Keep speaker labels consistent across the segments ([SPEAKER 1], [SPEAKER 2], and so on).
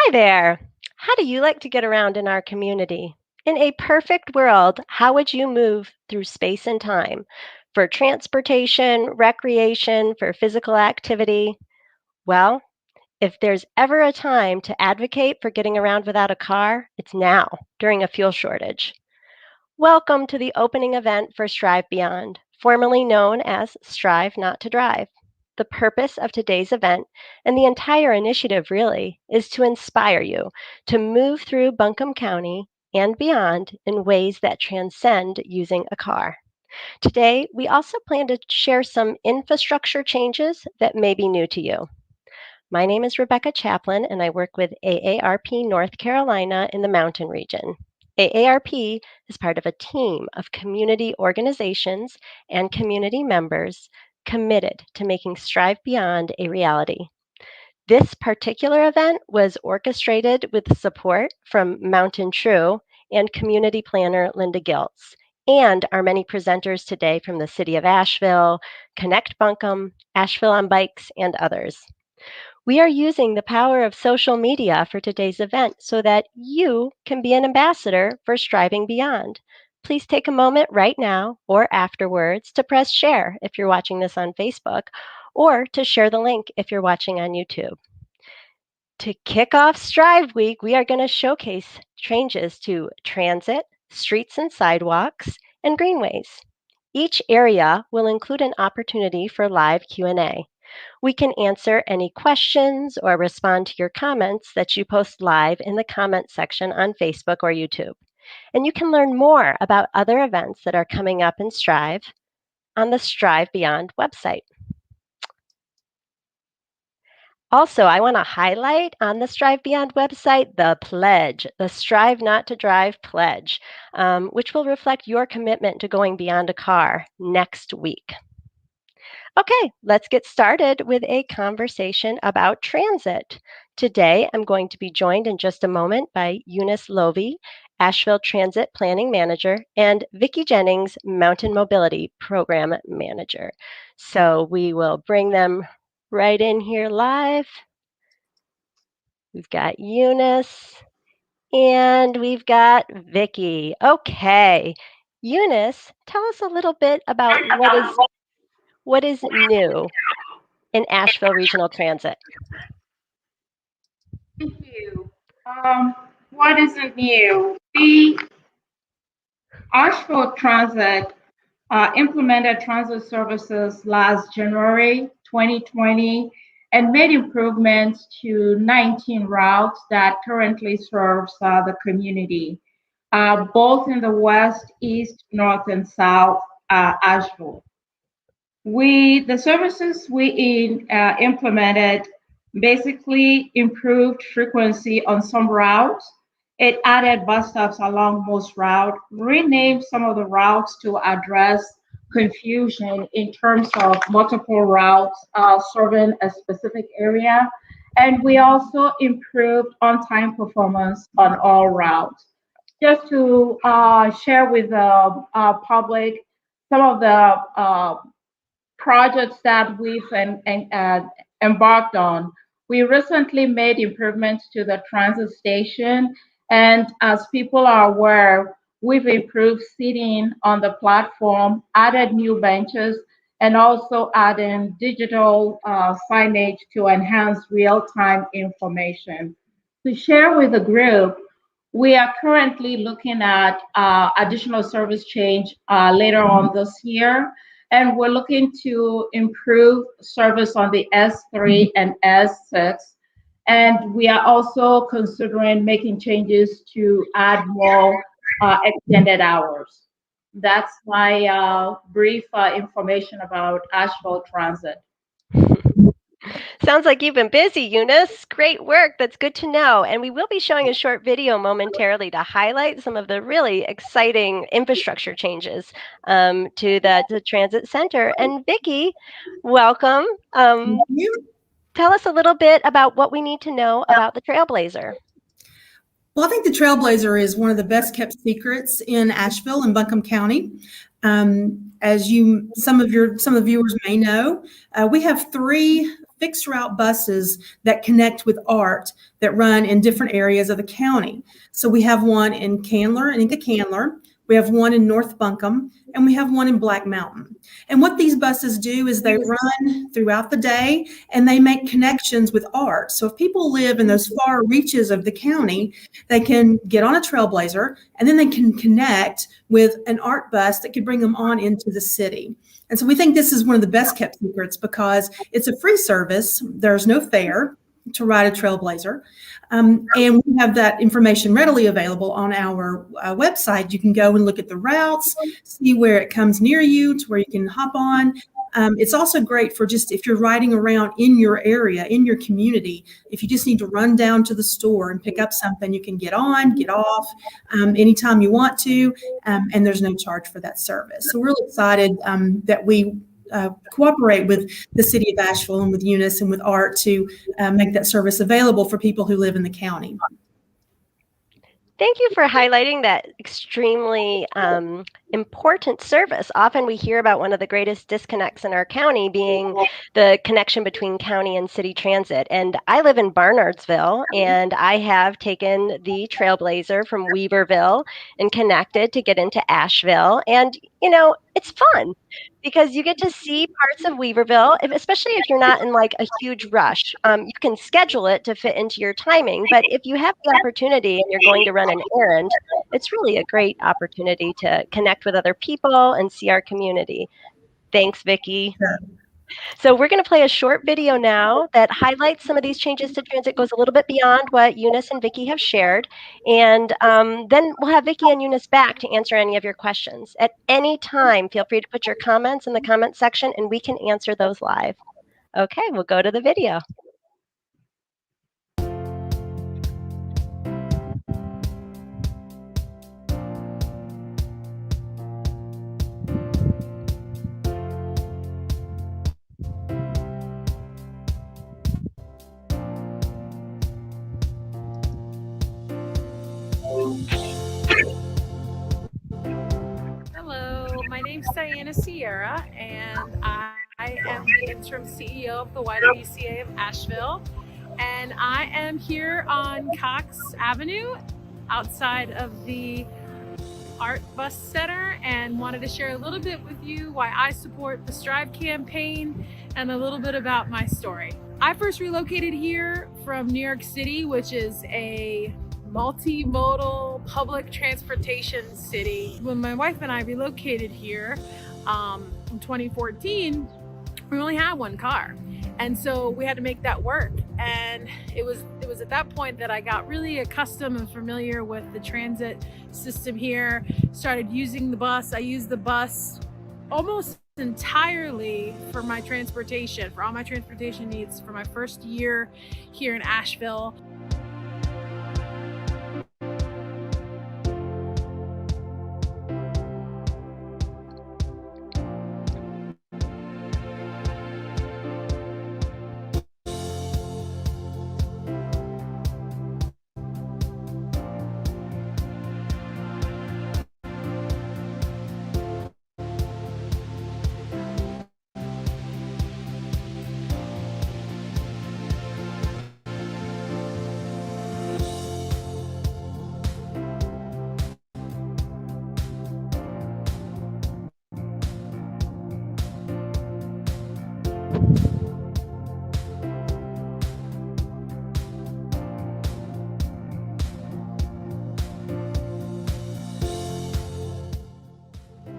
[SPEAKER 1] Hi there. How do you like to get around in our community? In a perfect world, how would you move through space and time? For transportation, recreation, for physical activity? Well, if there's ever a time to advocate for getting around without a car, it's now, during a fuel shortage. Welcome to the opening event for Strive Beyond, formerly known as Strive Not to Drive. The purpose of today's event, and the entire initiative really, is to inspire you to move through Buncombe County and beyond in ways that transcend using a car. Today, we also plan to share some infrastructure changes that may be new to you. My name is Rebecca Chaplin, and I work with AARP North Carolina in the Mountain Region. AARP is part of a team of community organizations and community members committed to making Strive Beyond a reality. This particular event was orchestrated with support from Mountain True and community planner Linda Giltz, and our many presenters today from the City of Asheville, Connect Buncombe, Asheville on Bikes, and others. We are using the power of social media for today's event so that you can be an ambassador for Striving Beyond. Please take a moment right now or afterwards to press share if you're watching this on Facebook, or to share the link if you're watching on YouTube. To kick off Strive Week, we are going to showcase changes to transit, streets and sidewalks, and greenways. Each area will include an opportunity for live Q&A. We can answer any questions or respond to your comments that you post live in the comment section on Facebook or YouTube. And you can learn more about other events that are coming up in Strive on the Strive Beyond website. Also, I want to highlight on the Strive Beyond website the pledge, the Strive Not to Drive pledge, which will reflect your commitment to going beyond a car next week. Okay, let's get started with a conversation about transit. Today, I'm going to be joined in just a moment by Eunice Lovey, Asheville Transit Planning Manager, and Vicki Jennings, Mountain Mobility Program Manager. So we will bring them right in here live. We've got Eunice and we've got Vicki. Okay, Eunice, tell us a little bit about what is new in Asheville Regional Transit.
[SPEAKER 2] Thank you. What isn't new? The Asheville Transit implemented transit services last January 2020 and made improvements to 19 routes that currently serves the community, both in the west, east, north, and south Asheville. The services we implemented basically improved frequency on some routes. It added bus stops along most routes, renamed some of the routes to address confusion in terms of multiple routes serving a specific area. And we also improved on-time performance on all routes. Just to share with the public some of the projects that we've embarked on. We recently made improvements to the transit station, and as people are aware, we've improved seating on the platform, added new benches, and also added digital signage to enhance real-time information. To share with the group, we are currently looking at additional service change later on this year. And we're looking to improve service on the S3 and S6. And we are also considering making changes to add more extended hours. That's my brief information about Asheville Transit.
[SPEAKER 1] Sounds like you've been busy, Eunice. Great work. That's good to know. And we will be showing a short video momentarily to highlight some of the really exciting infrastructure changes to the transit center. And Vicki, welcome. Tell us a little bit about what we need to know about the Trailblazer.
[SPEAKER 3] Well, I think the Trailblazer is one of the best kept secrets in Asheville and Buncombe County. As some of the viewers may know, we have 3 fixed route buses that connect with ART that run in different areas of the county. So we have one in Candler and Inca Candler. We have one in North Buncombe, and we have one in Black Mountain. And what these buses do is they run throughout the day and they make connections with ART. So if people live in those far reaches of the county, they can get on a Trailblazer and then they can connect with an ART bus that could bring them on into the city. And so we think this is one of the best kept secrets because it's a free service. There's no fare to ride a Trailblazer. And we have that information readily available on our website. You can go and look at the routes, see where it comes near you to where you can hop on. It's also great for just if you're riding around in your area, in your community, if you just need to run down to the store and pick up something, you can get on, get off anytime you want to, and there's no charge for that service. So we're really excited that we cooperate with the city of Asheville and with Eunice and with ART to make that service available for people who live in the county.
[SPEAKER 1] Thank you for highlighting that extremely important service. Often we hear about one of the greatest disconnects in our county being the connection between county and city transit. And I live in Barnardsville, and I have taken the Trailblazer from Weaverville and connected to get into Asheville. And, you know, it's fun because you get to see parts of Weaverville, especially if you're not in like a huge rush. You can schedule it to fit into your timing, but if you have the opportunity and you're going to run an errand, it's really a great opportunity to connect with other people and see our community. Thanks, Vicki.
[SPEAKER 3] Sure.
[SPEAKER 1] So we're going to play a short video now that highlights some of these changes to transit, goes a little bit beyond what Eunice and Vicki have shared. And then we'll have Vicki and Eunice back to answer any of your questions. At any time, feel free to put your comments in the comment section and we can answer those live. Okay, we'll go to the video.
[SPEAKER 4] Hello, my name's Diana Sierra, and I am the interim CEO of the YWCA of Asheville. And I am here on Cox Avenue outside of the Art Bus Center and wanted to share a little bit with you why I support the Strive campaign and a little bit about my story. I first relocated here from New York City, which is a multimodal public transportation city. When my wife and I relocated here in 2014, we only had one car. And so we had to make that work. And it was at that point that I got really accustomed and familiar with the transit system here, started using the bus. I used the bus almost entirely for my transportation, for all my transportation needs for my first year here in Asheville.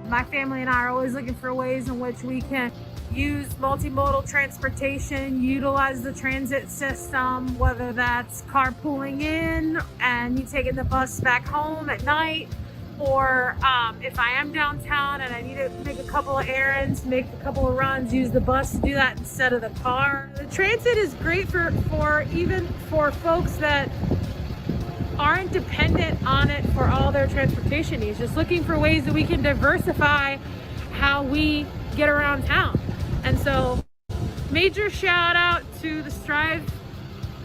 [SPEAKER 4] My family and I are always looking for ways in which we can use multimodal transportation, utilize the transit system, whether that's carpooling in and you taking the bus back home at night, or if I am downtown and I need to make a couple of errands, make a couple of runs, use the bus to do that instead of the car. The transit is great for even for folks that aren't dependent on it for all their transportation needs, just looking for ways that we can diversify how we get around town. And so major shout out to the Strive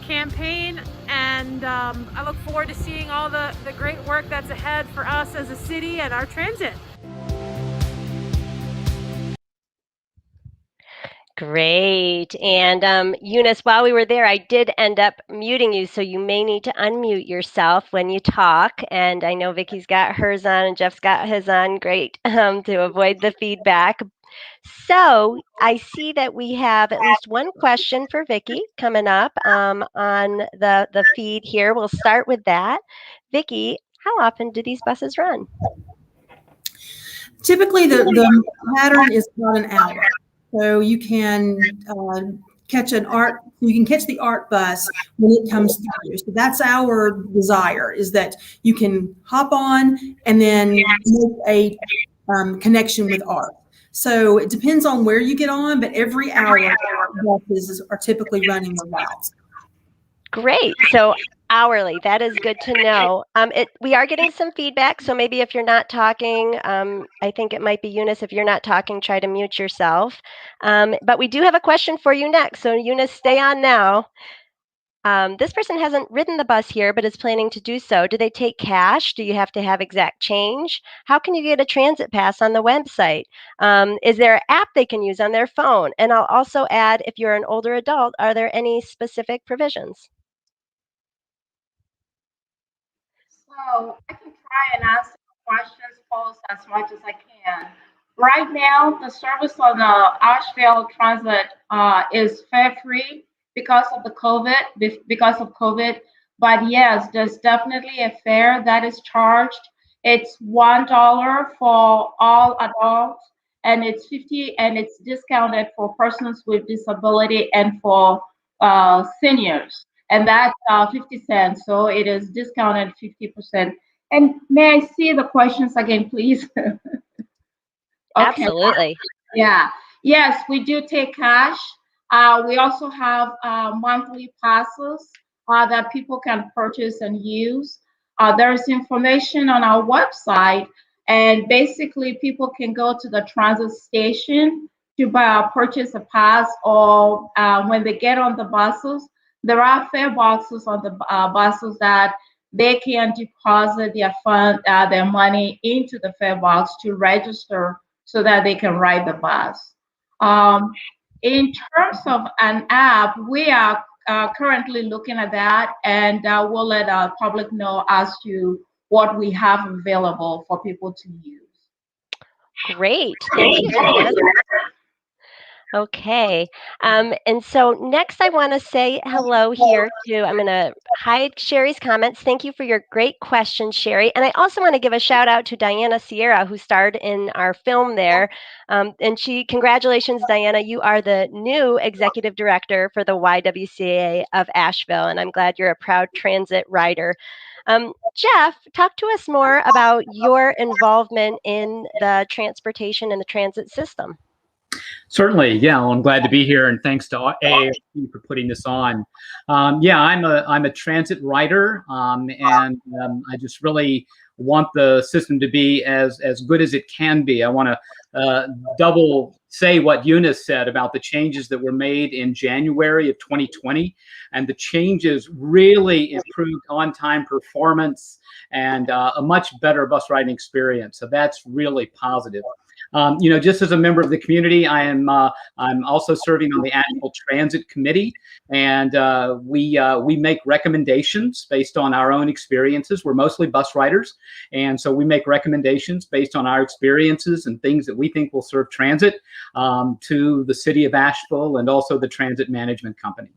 [SPEAKER 4] campaign, and I look forward to seeing all the great work that's ahead for us as a city and our transit.
[SPEAKER 1] Great. And Eunice, while we were there, I did end up muting you, so you may need to unmute yourself when you talk. And I know Vicky's got hers on and Jeff's got his on. Great, to avoid the feedback. So I see that we have at least one question for Vicky coming up on the feed here. We'll start with that. Vicky, how often do these buses run?
[SPEAKER 3] Typically, the pattern is about an hour. So you can catch the art bus when it comes through. So that's our desire, is that you can hop on and then make a connection with art. So it depends on where you get on, but every hour buses are typically running the routes.
[SPEAKER 1] Great. So hourly, that is good to know. We are getting some feedback, so maybe if you're not talking, I think it might be Eunice. If you're not talking, try to mute yourself. But we do have a question for you next. So Eunice, stay on now. This person hasn't ridden the bus here, but is planning to do so. Do they take cash? Do you have to have exact change? How can you get a transit pass on the website? Is there an app they can use on their phone? And I'll also add, if you're an older adult, are there any specific provisions?
[SPEAKER 2] So I can try and answer the questions posed as much as I can. Right now, the service on the Asheville Transit is fare free because of COVID. But yes, there's definitely a fare that is charged. It's $1 for all adults, and it's 50, and it's discounted for persons with disability and for seniors, and that's 50 cents. So it is discounted 50%. And may I see the questions again, please? Okay.
[SPEAKER 1] Absolutely.
[SPEAKER 2] Yeah. Yes, we do take cash. We also have monthly passes that people can purchase and use. There's information on our website, and basically people can go to the transit station to purchase a pass, or when they get on the buses, there are fare boxes on the buses that they can deposit their money into the fare box to register so that they can ride the bus. In terms of an app, we are currently looking at that, and we'll let our public know as to what we have available for people to use.
[SPEAKER 1] Great. Thank you, Diana. Okay. And so next I want to say hello here to, I'm going to hide Sherry's comments. Thank you for your great question, Sherry. And I also want to give a shout out to Diana Sierra, who starred in our film there. Congratulations, Diana, you are the new executive director for the YWCA of Asheville. And I'm glad you're a proud transit rider. Jeff, talk to us more about your involvement in the transportation and the transit system.
[SPEAKER 5] Certainly, yeah. Well, I'm glad to be here, and thanks to AARP for putting this on. Yeah, I'm a transit writer, and I just really want the system to be as good as it can be. I want to double say what Eunice said about the changes that were made in January of 2020, and the changes really improved on-time performance and a much better bus riding experience. So that's really positive. Just as a member of the community, I'm also serving on the Annual Transit Committee, and we make recommendations based on our own experiences. We're mostly bus riders, and so we make recommendations based on our experiences and things that we think will serve transit to the city of Asheville and also the Transit Management Company.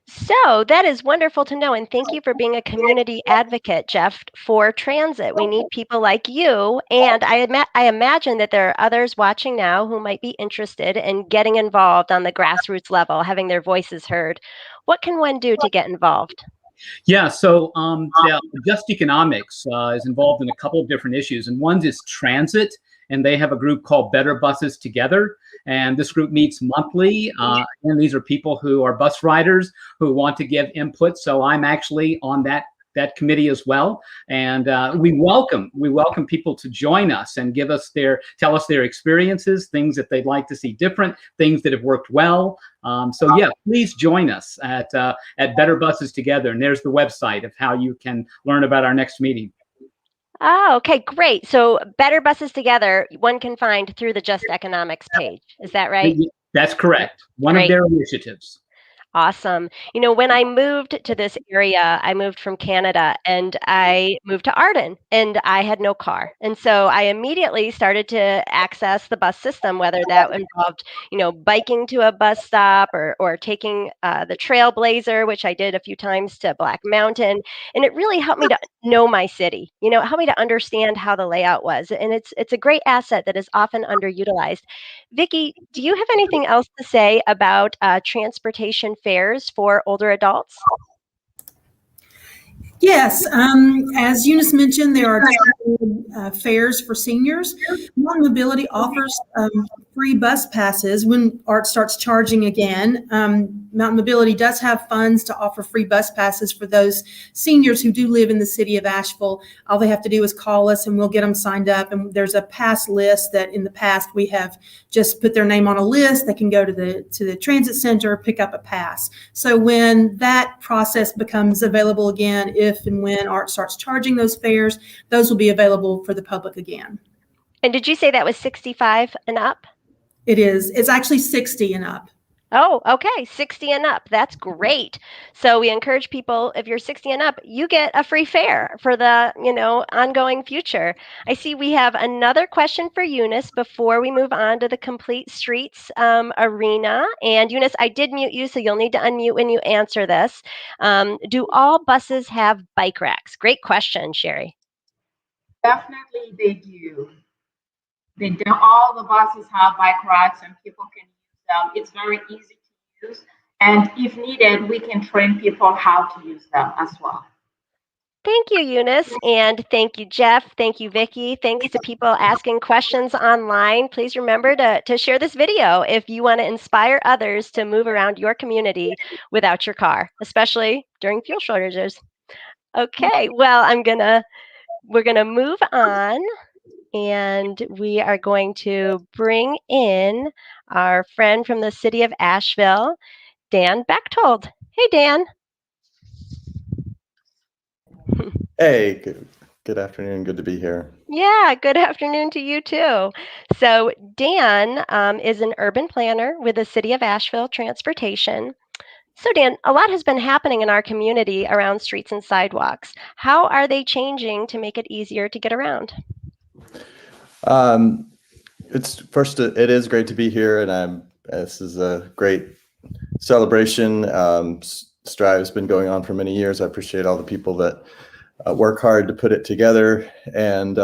[SPEAKER 1] So that is wonderful to know. And thank you for being a community advocate, Jeff, for transit. We need people like you. And I imagine that there are others watching now who might be interested in getting involved on the grassroots level, having their voices heard. What can one do to get involved?
[SPEAKER 5] Yeah, so Just Economics is involved in a couple of different issues. And one is transit, and they have a group called Better Buses Together. And this group meets monthly, and these are people who are bus riders who want to give input. So I'm actually on that committee as well, and we welcome people to join us and tell us their experiences, things that they'd like to see different, things that have worked well. So yeah, please join us at Better Buses Together, and there's the website of how you can learn about our next meeting.
[SPEAKER 1] Oh, okay, great. So Better Buses Together, one can find through the Just Economics page. Is that right?
[SPEAKER 5] That's correct. One of
[SPEAKER 1] Great.
[SPEAKER 5] their initiatives.
[SPEAKER 1] Awesome. When I moved to this area, I moved from Canada and I moved to Arden and I had no car. And so I immediately started to access the bus system, whether that involved, biking to a bus stop or taking the Trailblazer, which I did a few times to Black Mountain. And it really helped me to know my city. It helped me to understand how the layout was. And it's a great asset that is often underutilized. Vicki, do you have anything else to say about transportation fares for older adults?
[SPEAKER 3] Yes, as Eunice mentioned, there are fares for seniors. Mountain Mobility offers free bus passes when ART starts charging again. Mountain Mobility does have funds to offer free bus passes for those seniors who do live in the city of Asheville. All they have to do is call us and we'll get them signed up. And there's a pass list that in the past we have just put their name on a list. They can go to the transit center, pick up a pass. So when that process becomes available again, if and when ART starts charging those fares, those will be available for the public again.
[SPEAKER 1] And did you say that was 65 and up?
[SPEAKER 3] It is. It's actually 60 and up.
[SPEAKER 1] Oh, okay. 60 and up. That's great. So we encourage people, if you're 60 and up, you get a free fare for the, ongoing future. I see we have another question for Eunice before we move on to the Complete Streets arena. And Eunice, I did mute you, so you'll need to unmute when you answer this. Do all buses have bike racks? Great question, Sherry.
[SPEAKER 2] Definitely they do. All the buses have bike racks and people can use them. It's very easy to use. And if needed, we can train people how to use them as well.
[SPEAKER 1] Thank you, Eunice. And thank you, Jeff. Thank you, Vicki. Thanks to people asking questions online. Please remember to share this video if you want to inspire others to move around your community without your car, especially during fuel shortages. Okay, well, we're gonna move on. And we are going to bring in our friend from the city of Asheville, Dan Bechtold. Hey, Dan.
[SPEAKER 6] Hey, good afternoon. Good to be here.
[SPEAKER 1] Yeah, good afternoon to you too. So Dan is an urban planner with the city of Asheville Transportation. So Dan, a lot has been happening in our community around streets and sidewalks. How are they changing to make it easier to get around?
[SPEAKER 6] It is great to be here, and this is a great celebration. Strive has been going on for many years. I appreciate all the people that work hard to put it together, and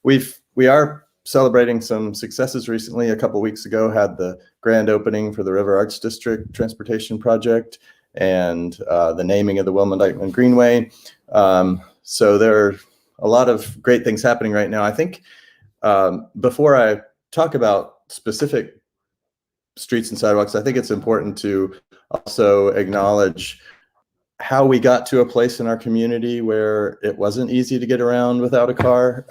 [SPEAKER 6] we are celebrating some successes recently. A couple weeks ago, had the grand opening for the River Arts District Transportation Project and the naming of the Wilma Dykeman Greenway. So there are a lot of great things happening right now. I think before I talk about specific streets and sidewalks, I think it's important to also acknowledge how we got to a place in our community where it wasn't easy to get around without a car.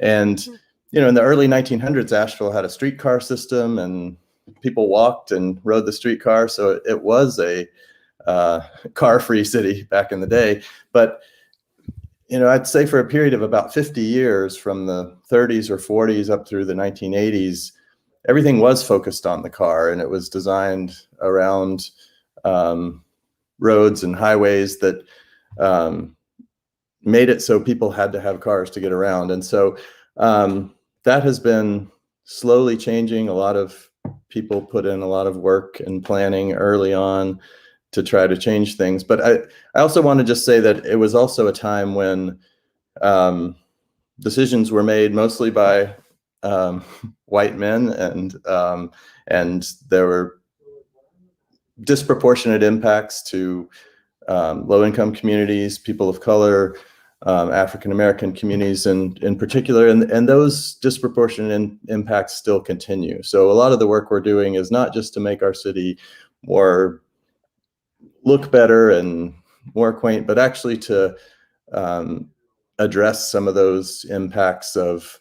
[SPEAKER 6] And in the early 1900s, Asheville had a streetcar system and people walked and rode the streetcar. So it was a car-free city back in the day. But I'd say for a period of about 50 years, from the 30s or 40s up through the 1980s, everything was focused on the car, and it was designed around roads and highways that made it so people had to have cars to get around. And so that has been slowly changing. A lot of people put in a lot of work and planning early on to try to change things. But I also want to just say that it was also a time when decisions were made mostly by white men, and there were disproportionate impacts to low-income communities, people of color, African-American communities in particular, and those disproportionate impacts still continue. So a lot of the work we're doing is not just to make our city more look better and more quaint, but actually to address some of those impacts of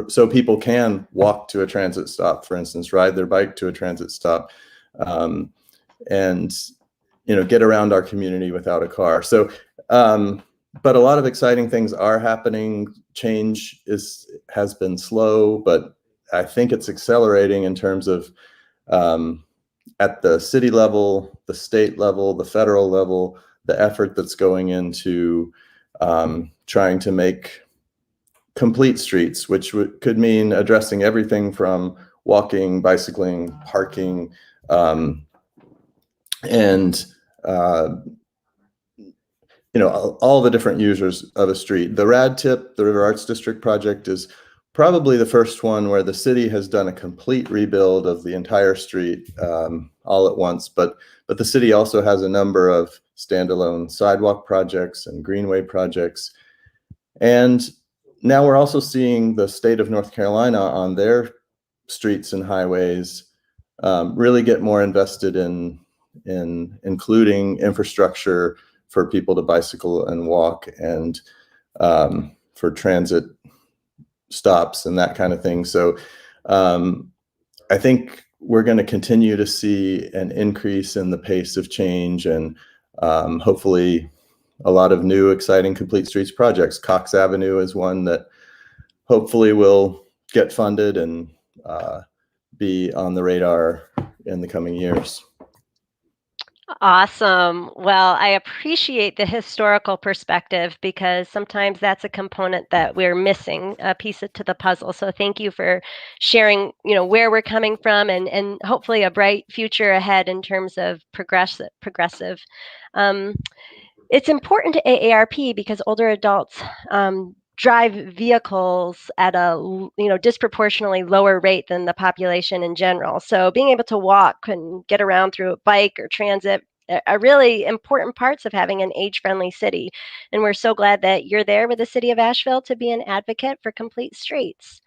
[SPEAKER 6] so people can walk to a transit stop, for instance, ride their bike to a transit stop, and get around our community without a car. So but a lot of exciting things are happening. Change has been slow, but I think it's accelerating in terms of at the city level, the state level, the federal level, the effort that's going into trying to make complete streets, which could mean addressing everything from walking, bicycling, parking, and all the different users of a street. The RAD TIP, the River Arts District project, is probably the first one where the city has done a complete rebuild of the entire street all at once. But the city also has a number of standalone sidewalk projects and greenway projects. And now we're also seeing the state of North Carolina on their streets and highways really get more invested in including infrastructure for people to bicycle and walk, and for transit stops and that kind of thing. So I think we're going to continue to see an increase in the pace of change, and hopefully a lot of new exciting complete streets projects. Cox Avenue is one that hopefully will get funded and be on the radar in the coming years.
[SPEAKER 1] Awesome. Well, I appreciate the historical perspective, because sometimes that's a component that we're missing, a piece to the puzzle. So thank you for sharing, where we're coming from, and hopefully a bright future ahead in terms of progressive. It's important to AARP because older adults drive vehicles at a disproportionately lower rate than the population in general. So being able to walk and get around through a bike or transit are really important parts of having an age-friendly city. And we're so glad that you're there with the city of Asheville to be an advocate for complete streets.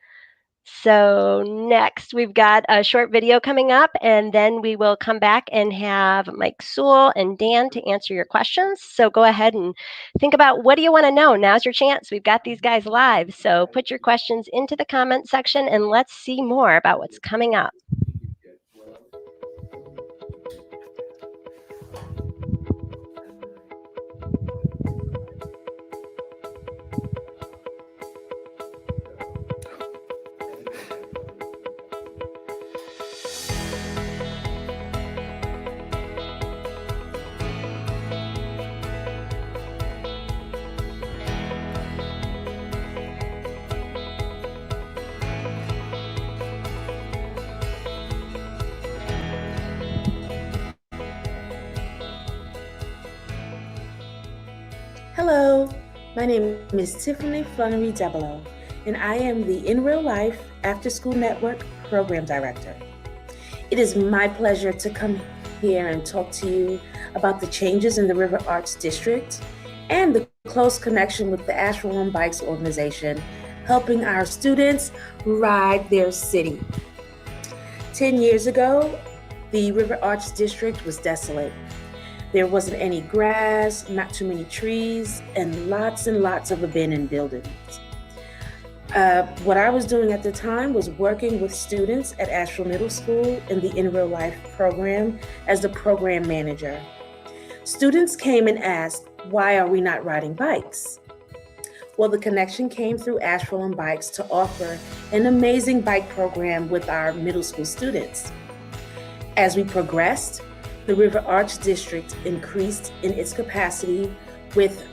[SPEAKER 1] So next, we've got a short video coming up, and then we will come back and have Mike Sewell and Dan to answer your questions. So go ahead and think about, what do you want to know? Now's your chance. We've got these guys live. So put your questions into the comment section, and let's see more about what's coming up.
[SPEAKER 7] Hello, my name is Tiffany Flunnery Debelow, and I am the In Real Life After School Network Program Director. It is my pleasure to come here and talk to you about the changes in the River Arts District and the close connection with the Asheville on Bikes organization, helping our students ride their city. 10 years ago, the River Arts District was desolate. There wasn't any grass, not too many trees, and lots of abandoned buildings. What I was doing at the time was working with students at Asheville Middle School in the In Real Life program as the program manager. Students came and asked, why are we not riding bikes? Well, the connection came through Asheville on Bikes to offer an amazing bike program with our middle school students. As we progressed, the River Arts District increased in its capacity with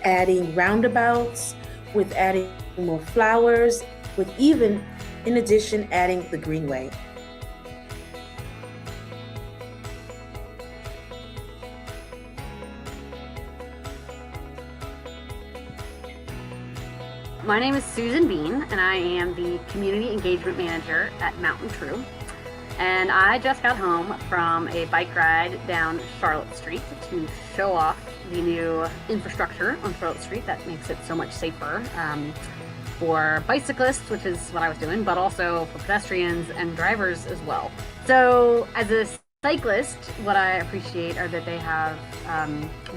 [SPEAKER 7] adding roundabouts, with adding more flowers, with even, in addition, adding the greenway.
[SPEAKER 8] My name is Susan Bean, and I am the Community Engagement Manager at Mountain True. And I just got home from a bike ride down Charlotte Street to show off the new infrastructure on Charlotte Street that makes it so much safer for bicyclists, which is what I was doing, but also for pedestrians and drivers as well. So as a cyclist, what I appreciate are that they have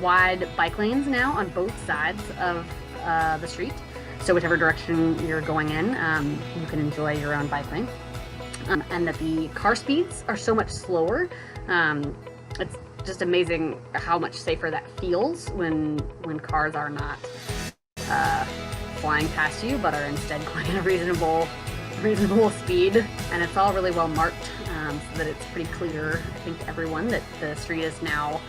[SPEAKER 8] wide bike lanes now on both sides of the street. So whichever direction you're going in, you can enjoy your own bike lane. And that the car speeds are so much slower. It's just amazing how much safer that feels when cars are not flying past you, but are instead going at a reasonable reasonable speed, and it's all really well marked, so that it's pretty clear, I think, to everyone that the street is now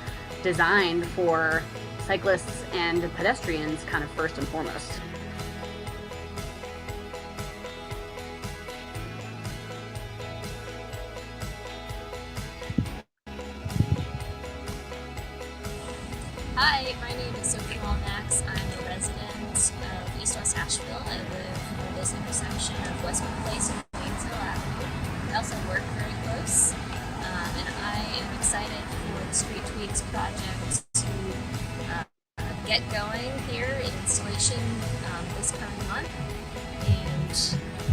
[SPEAKER 8] designed for cyclists and pedestrians kind of first and foremost.
[SPEAKER 9] Hi, my name is Sophie Walnax. I'm a resident of East West Asheville. I live near this intersection of Westwood Place and Waynesville Avenue. I also work very close, and I am excited for the Street Tweaks project to get going here in installation this coming month and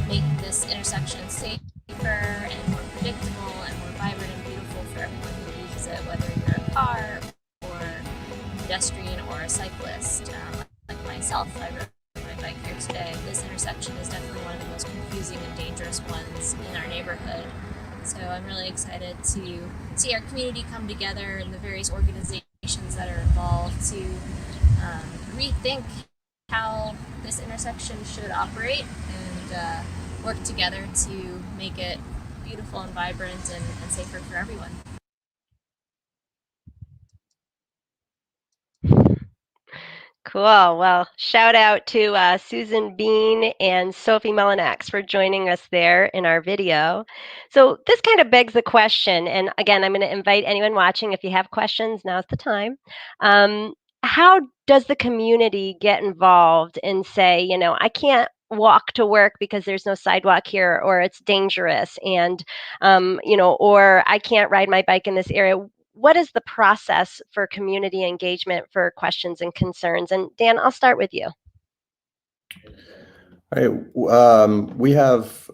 [SPEAKER 9] make this intersection safer and more predictable and more vibrant and beautiful for everyone who uses it, whether you're a car or pedestrian or a cyclist. Like myself, I rode my bike here today. This intersection is definitely one of the most confusing and dangerous ones in our neighborhood. So I'm really excited to see our community come together and the various organizations that are involved to rethink how this intersection should operate and work together to make it beautiful and vibrant and safer for everyone.
[SPEAKER 1] Cool. Well, shout out to Susan Bean and Sophie Mullinax for joining us there in our video. So this kind of begs the question, and again, I'm going to invite anyone watching, if you have questions, now's the time. How does the community get involved and say, you know, I can't walk to work because there's no sidewalk here, or it's dangerous, and, you know, or I can't ride my bike in this area? What is the process for community engagement for questions and concerns? And Dan, I'll start with you.
[SPEAKER 6] All right. We have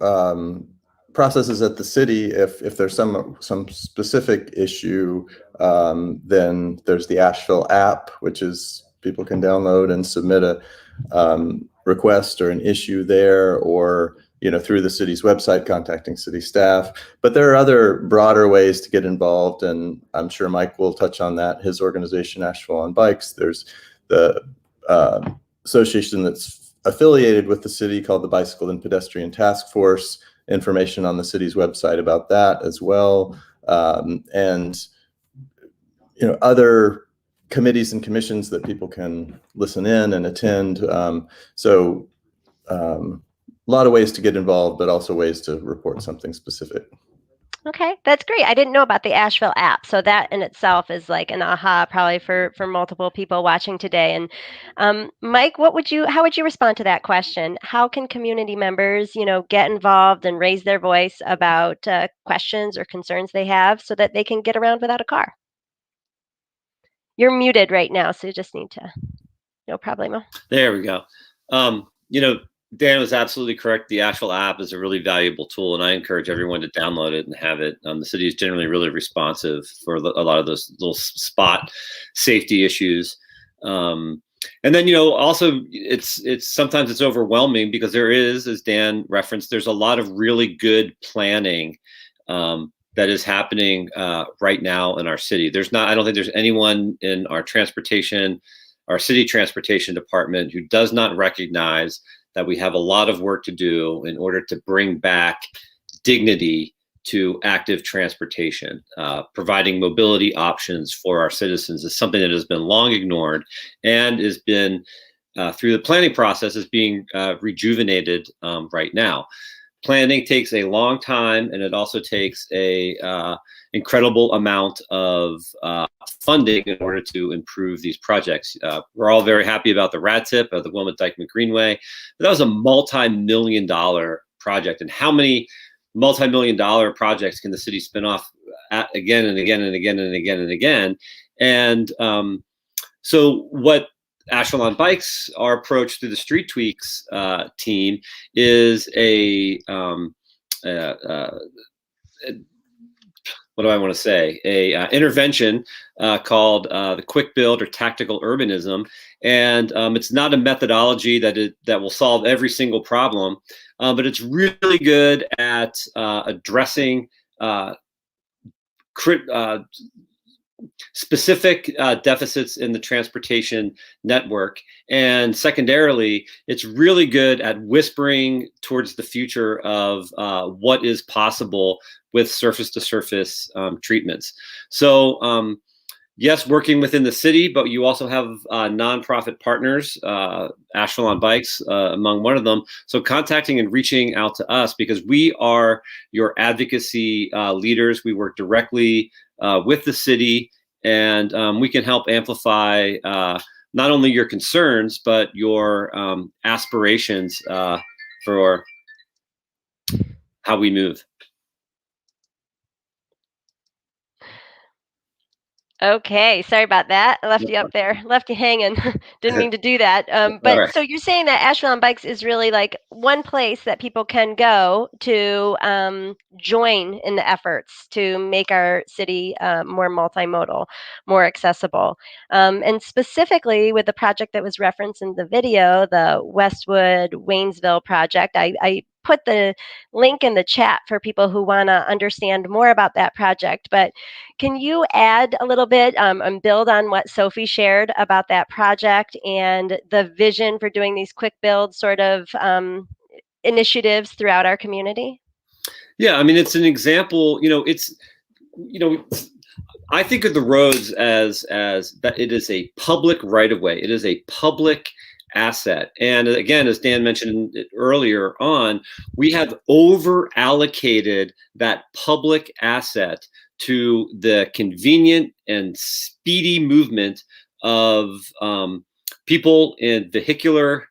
[SPEAKER 6] processes at the city. If there's some specific issue, then there's the Asheville app, which is people can download and submit a request or an issue there, or through the city's website, contacting city staff. But there are other broader ways to get involved, and I'm sure Mike will touch on that. His organization, Asheville on Bikes, there's the association that's affiliated with the city called the Bicycle and Pedestrian Task Force. Information on the city's website about that as well. And other committees and commissions that people can listen in and attend. A lot of ways to get involved, but also ways to report something specific.
[SPEAKER 1] Okay, that's great. I didn't know about the Asheville app, so that in itself is like an aha probably for multiple people watching today. And Mike, how would you respond to that question? How can community members, get involved and raise their voice about questions or concerns they have so that they can get around without a car? You're muted right now, so you just need to. No problemo.
[SPEAKER 10] There we go. Dan was absolutely correct. The Asheville app is a really valuable tool, and I encourage everyone to download it and have it. The city is generally really responsive for a lot of those little spot safety issues. And then, also it's sometimes it's overwhelming because there is, as Dan referenced, there's a lot of really good planning that is happening right now in our city. I don't think there's anyone in our city transportation department who does not recognize that we have a lot of work to do in order to bring back dignity to active transportation. Providing mobility options for our citizens is something that has been long ignored and has been, through the planning process, is being rejuvenated right now. Planning takes a long time, and it also takes a incredible amount of funding in order to improve these projects. We're all very happy about the rad tip of the Wilmot-Dykeman Greenway, but that was a multi-million-dollar project. And how many multi-million-dollar projects can the city spin off again and again and again and again and again? And so what Asheville on Bikes, our approach through the Street Tweaks team is what do I want to say? Intervention called the Quick Build or Tactical Urbanism, and it's not a methodology that will solve every single problem, but it's really good at addressing specific deficits in the transportation network. And secondarily, it's really good at whispering towards the future of what is possible with surface-to-surface treatments. So yes, working within the city, but you also have nonprofit partners, Asheville on Bikes among one of them. So contacting and reaching out to us, because we are your advocacy leaders. We work directly with the city, and we can help amplify not only your concerns, but your aspirations for how we move.
[SPEAKER 1] Okay, sorry about that. I left you up there, left you hanging. Didn't mean to do that. But
[SPEAKER 10] Alright.
[SPEAKER 1] so you're saying that Asheville on Bikes is really like one place that people can go to join in the efforts to make our city more multimodal, more accessible. And specifically with the project that was referenced in the video, the Westwood Waynesville project, I put the link in the chat for people who want to understand more about that project. But can you add a little bit and build on what Sophie shared about that project and the vision for doing these quick build sort of initiatives throughout our community?
[SPEAKER 10] Yeah, I mean, it's an example, I think of the roads as that it is a public right of way. It is a public asset. And again, as Dan mentioned earlier on, we have over allocated that public asset to the convenient and speedy movement of people in vehicular,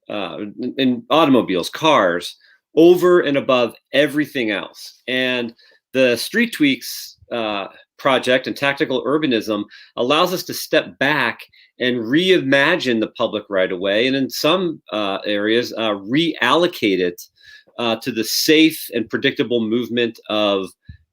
[SPEAKER 10] in automobiles, cars, over and above everything else. And the Street Tweaks project and tactical urbanism allows us to step back and reimagine the public right of way, and in some areas, reallocate it to the safe and predictable movement of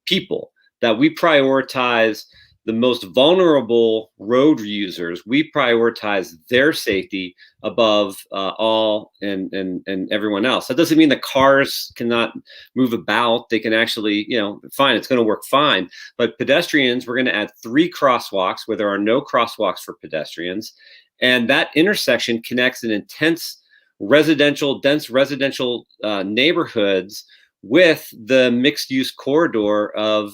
[SPEAKER 10] people. That we prioritize the most vulnerable road users. We prioritize their safety above all and everyone else. That doesn't mean that cars cannot move about. They can actually, fine, it's going to work fine. But pedestrians, we're going to add 3 crosswalks where there are no crosswalks for pedestrians. And that intersection connects an dense residential neighborhoods with the mixed-use corridor of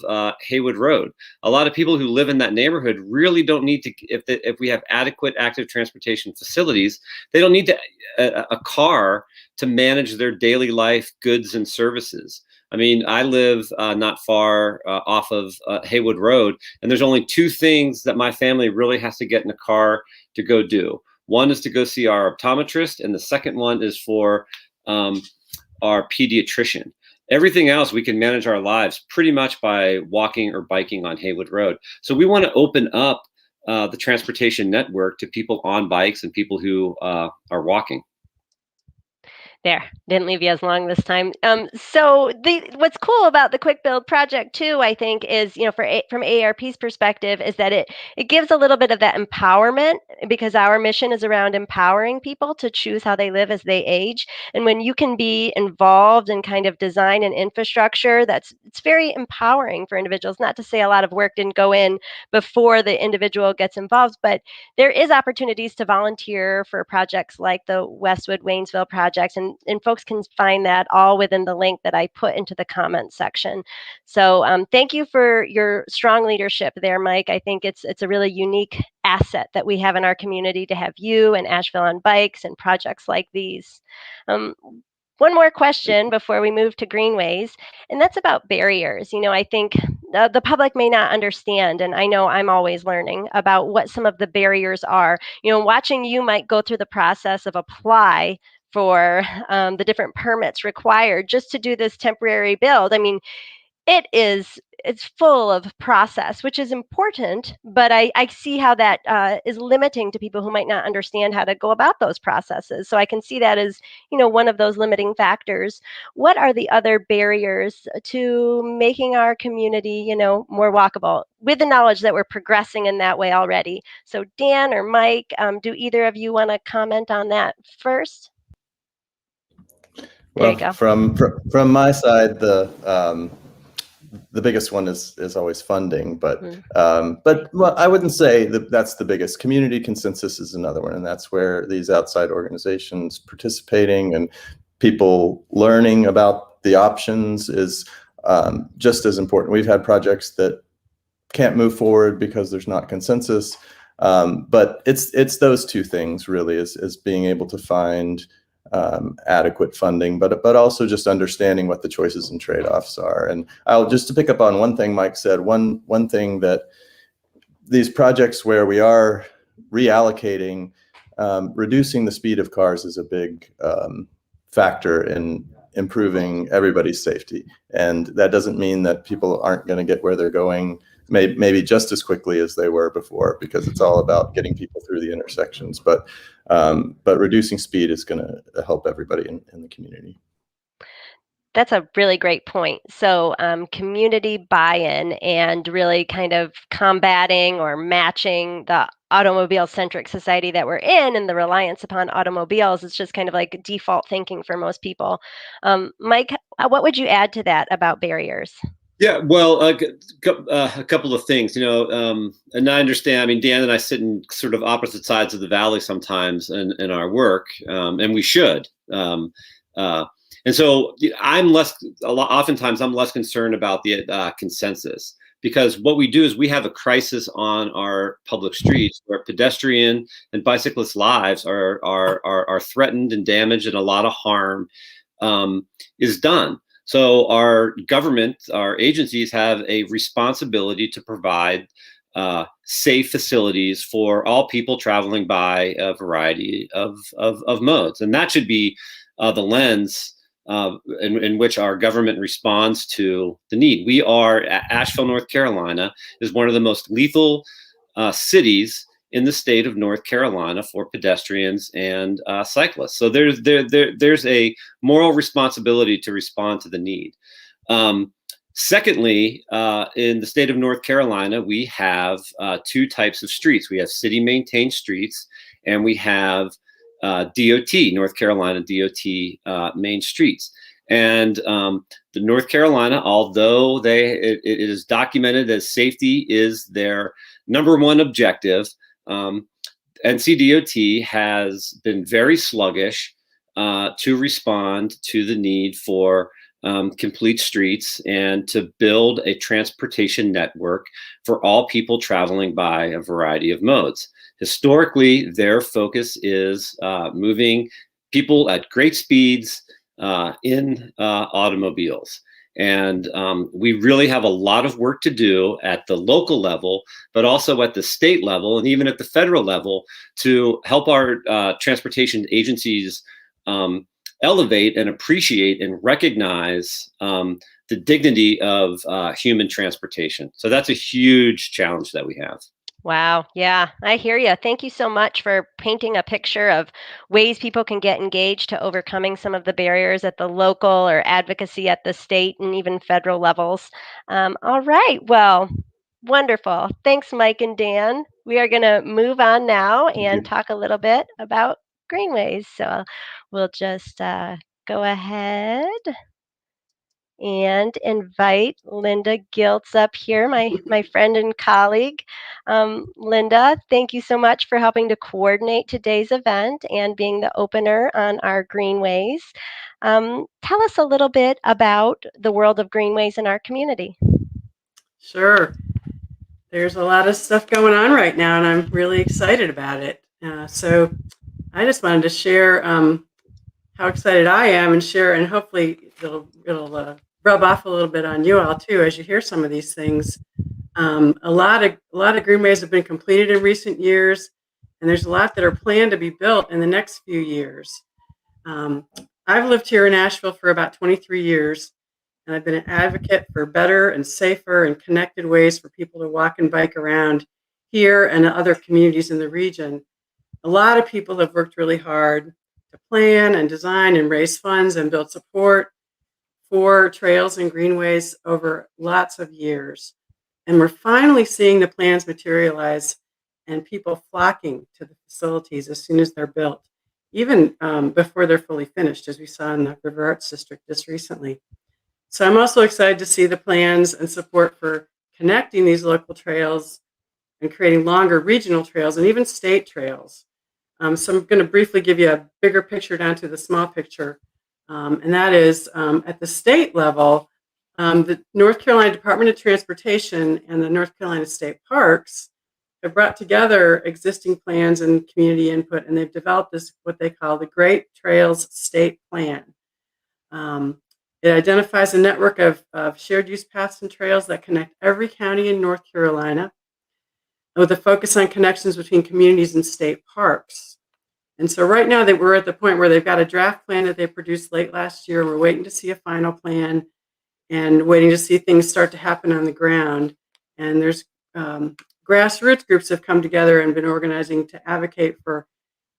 [SPEAKER 10] Haywood Road. A lot of people who live in that neighborhood really don't need to, if we have adequate active transportation facilities, they don't need a car to manage their daily life goods and services. I mean, I live not far off of Haywood Road, and there's only 2 things that my family really has to get in a car to go do. One is to go see our optometrist, and the second one is for our pediatrician. Everything else, we can manage our lives pretty much by walking or biking on Haywood Road. So we want to open up the transportation network to people on bikes and people who are walking.
[SPEAKER 1] There, didn't leave you as long this time. So what's cool about the Quick Build project too, I think, is from AARP's perspective, is that it gives a little bit of that empowerment, because our mission is around empowering people to choose how they live as they age. And when you can be involved in kind of design and infrastructure, it's very empowering for individuals. Not to say a lot of work didn't go in before the individual gets involved, but there is opportunities to volunteer for projects like the Westwood Waynesville projects, and folks can find that all within the link that I put into the comments section. So thank you for your strong leadership there, Mike. I think it's a really unique asset that we have in our community to have you and Asheville on Bikes and projects like these. One more question before we move to greenways, and that's about barriers. I think the public may not understand, and I know I'm always learning about what some of the barriers are. Watching you might go through the process of apply for the different permits required just to do this temporary build. I mean, it's full of process, which is important, but I see how that is limiting to people who might not understand how to go about those processes. So I can see that as, one of those limiting factors. What are the other barriers to making our community, more walkable, with the knowledge that we're progressing in that way already? So Dan or Mike, do either of you want to comment on that first?
[SPEAKER 6] Well, from my side, the biggest one is always funding, but
[SPEAKER 1] Mm.
[SPEAKER 6] well, I wouldn't say that that's the biggest. Community consensus is another one, and that's where these outside organizations participating and people learning about the options is just as important. We've had projects that can't move forward because there's not consensus, but it's those two things really, is being able to find adequate funding, but also just understanding what the choices and trade-offs are. And I'll just to pick up on one thing Mike said, one thing that these projects where we are reallocating, reducing the speed of cars is a big factor in improving everybody's safety. And that doesn't mean that people aren't going to get where they're going maybe just as quickly as they were before, because it's all about getting people through the intersections. But reducing speed is going to help everybody in the community.
[SPEAKER 1] That's a really great point. So, community buy-in and really kind of combating or matching the automobile-centric society that we're in and the reliance upon automobiles is just kind of like default thinking for most people. Mike, what would you add to that about barriers?
[SPEAKER 10] Yeah, well, a couple of things, and I understand. I mean, Dan and I sit in sort of opposite sides of the valley sometimes in our work, and we should. And so oftentimes I'm less concerned about the consensus, because what we do is we have a crisis on our public streets where pedestrian and bicyclist lives are threatened and damaged, and a lot of harm is done. So our government, our agencies have a responsibility to provide safe facilities for all people traveling by a variety of modes. And that should be the lens in which our government responds to the need. Asheville, North Carolina is one of the most lethal cities in the state of North Carolina for pedestrians and cyclists. So there's a moral responsibility to respond to the need. Secondly, in the state of North Carolina, we have two types of streets. We have city maintained streets, and we have DOT, North Carolina DOT main streets. And the North Carolina, although it is documented as safety is their number one objective, NCDOT has been very sluggish to respond to the need for complete streets and to build a transportation network for all people traveling by a variety of modes. Historically, their focus is moving people at great speeds in automobiles. And we really have a lot of work to do at the local level, but also at the state level and even at the federal level to help our transportation agencies elevate and appreciate and recognize the dignity of human transportation. So that's a huge challenge that we have.
[SPEAKER 1] Wow. Yeah, I hear you. Thank you so much for painting a picture of ways people can get engaged to overcoming some of the barriers at the local or advocacy at the state and even federal levels. All right. Well, wonderful. Thanks, Mike and Dan. We are going to move on now and talk a little bit about greenways. So we'll just go ahead and invite Linda Giltz up here, my friend and colleague. Linda, thank you so much for helping to coordinate today's event and being the opener on our greenways. Tell us a little bit about the world of greenways in our community.
[SPEAKER 11] Sure. There's a lot of stuff going on right now, and I'm really excited about it. So I just wanted to share how excited I am and hopefully it'll rub off a little bit on you all too as you hear some of these things. A lot of greenways have been completed in recent years, and there's a lot that are planned to be built in the next few years. I've lived here in Asheville for about 23 years, and I've been an advocate for better and safer and connected ways for people to walk and bike around here and other communities in the region. A lot of people have worked really hard to plan and design and raise funds and build support for trails and greenways over lots of years. And we're finally seeing the plans materialize and people flocking to the facilities as soon as they're built, even before they're fully finished, as we saw in the River Arts District just recently. So I'm also excited to see the plans and support for connecting these local trails and creating longer regional trails and even state trails. So I'm going to briefly give you a bigger picture down to the small picture. And that is at the state level, the North Carolina Department of Transportation and the North Carolina State Parks have brought together existing plans and community input, and they've developed this, what they call the Great Trails State Plan. It identifies a network of shared use paths and trails that connect every county in North Carolina, with a focus on connections between communities and state parks. And so right now that we're at the point where they've got a draft plan that they produced late last year. We're waiting to see a final plan and waiting to see things start to happen on the ground. And there's grassroots groups have come together and been organizing to advocate for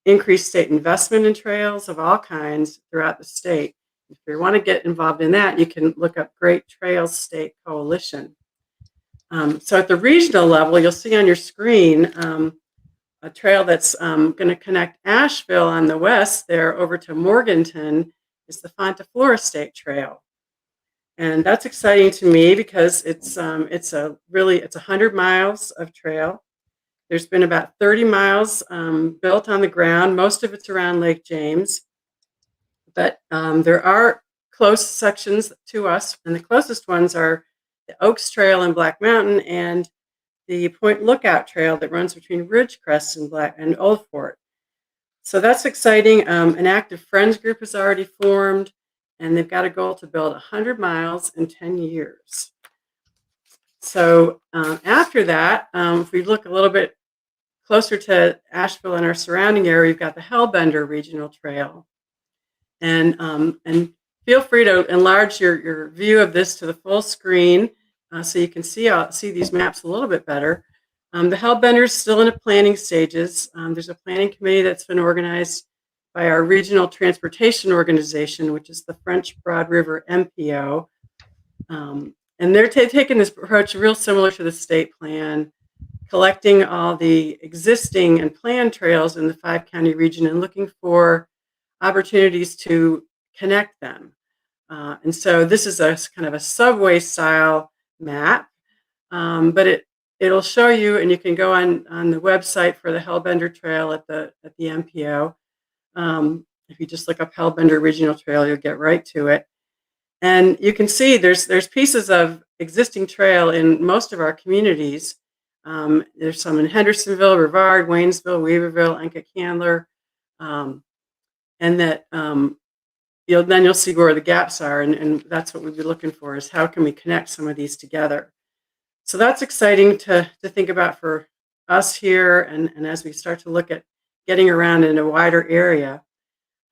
[SPEAKER 11] increased state investment in trails of all kinds throughout the state. If you want to get involved in that, you can look up Great Trails State Coalition. So at the regional level, you'll see on your screen a trail that's going to connect Asheville on the west there over to Morganton is the Fontaflora State Trail. And that's exciting to me because it's 100 miles of trail. There's been about 30 miles built on the ground. Most of it's around Lake James. But there are close sections to us, and the closest ones are the Oaks Trail in Black Mountain and the Point Lookout Trail that runs between Ridgecrest and Old Fort. So that's exciting. An active friends group has already formed, and they've got a goal to build 100 miles in 10 years. So after that, if we look a little bit closer to Asheville and our surrounding area, we've got the Hellbender Regional Trail. And feel free to enlarge your view of this to the full screen so you can see these maps a little bit better. The Hellbender is still in the planning stages. There's a planning committee that's been organized by our regional transportation organization, which is the French Broad River MPO. And they're taking this approach real similar to the state plan, collecting all the existing and planned trails in the 5-county region and looking for opportunities to connect them. And so this is a kind of a subway style map, but it'll show you, and you can go on the website for the Hellbender Trail at the MPO. If you just look up Hellbender Regional Trail, you'll get right to it. And you can see there's pieces of existing trail in most of our communities. There's some in Hendersonville, Brevard, Waynesville, Weaverville, Enka-Candler, and that you'll see where the gaps are, and that's what we'd be looking for, is how can we connect some of these together. So that's exciting to think about for us here, and as we start to look at getting around in a wider area.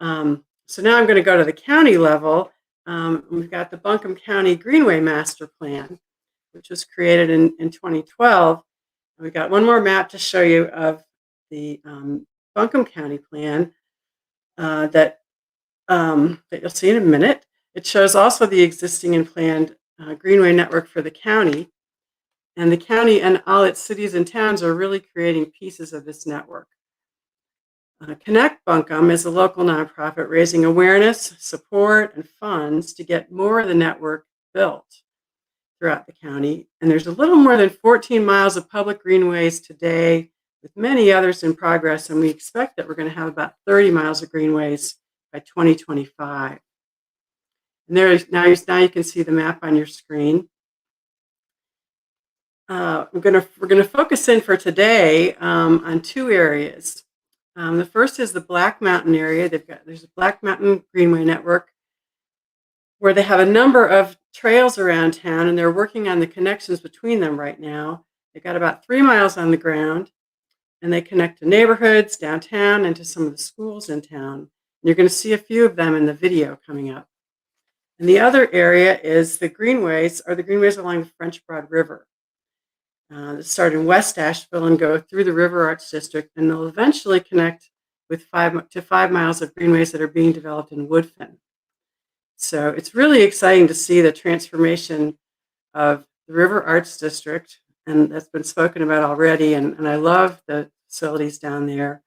[SPEAKER 11] So now I'm going to go to the county level. We've got the Buncombe County Greenway Master Plan, which was created in 2012. And we've got one more map to show you of the Buncombe County plan that you'll see in a minute. It shows also the existing and planned greenway network for the county. And the county and all its cities and towns are really creating pieces of this network. Connect Buncombe is a local nonprofit raising awareness, support, and funds to get more of the network built throughout the county. And there's a little more than 14 miles of public greenways today, with many others in progress. And we expect that we're going to have about 30 miles of greenways by 2025. And now you can see the map on your screen. We're going to focus in for today on two areas. The first is the Black Mountain area. There's a Black Mountain Greenway Network where they have a number of trails around town, and they're working on the connections between them right now. They've got about 3 miles on the ground, and they connect to neighborhoods downtown and to some of the schools in town. And you're going to see a few of them in the video coming up. And the other area is the greenways along the French Broad River. That start in West Asheville and go through the River Arts District, and they'll eventually connect with 5 miles of greenways that are being developed in Woodfin. So it's really exciting to see the transformation of the River Arts District, and that's been spoken about already, and I love the facilities down there.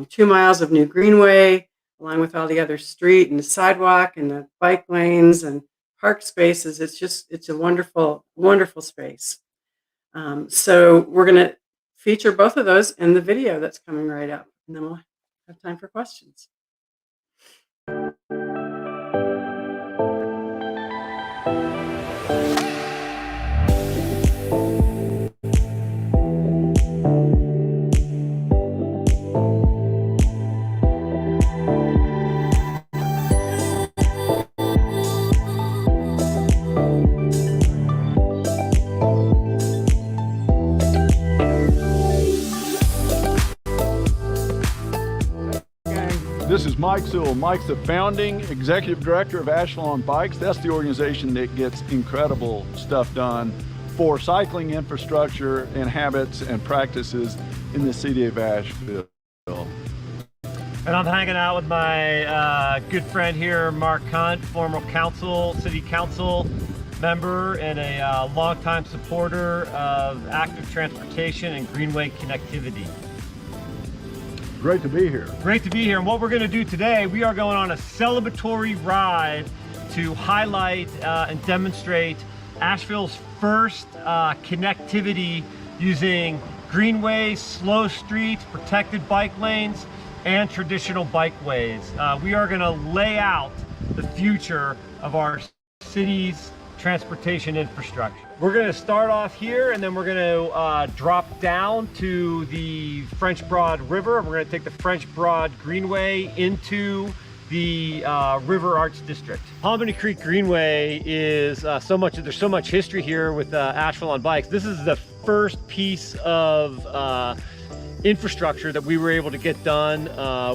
[SPEAKER 11] 2 miles of new greenway, along with all the other street and the sidewalk and the bike lanes and park spaces. It's a wonderful, wonderful space. So we're going to feature both of those in the video that's coming right up, and then we'll have time for questions.
[SPEAKER 12] This is Mike Sewell. Mike's the founding executive director of Asheville on Bikes. That's the organization that gets incredible stuff done for cycling infrastructure and habits and practices in the city of Asheville.
[SPEAKER 13] And I'm hanging out with my good friend here, Mark Hunt, former city council member and a longtime supporter of active transportation and greenway connectivity.
[SPEAKER 12] Great to be here.
[SPEAKER 13] Great to be here. And what we're going to do today, we are going on a celebratory ride to highlight and demonstrate Asheville's first connectivity using greenways, slow streets, protected bike lanes, and traditional bikeways. We are going to lay out the future of our city's transportation infrastructure. We're going to start off here, and then we're going to drop down to the French Broad River. We're going to take the French Broad Greenway into the River Arts District. Hominy Creek Greenway is there's so much history here with Asheville on Bikes. This is the first piece of infrastructure that we were able to get done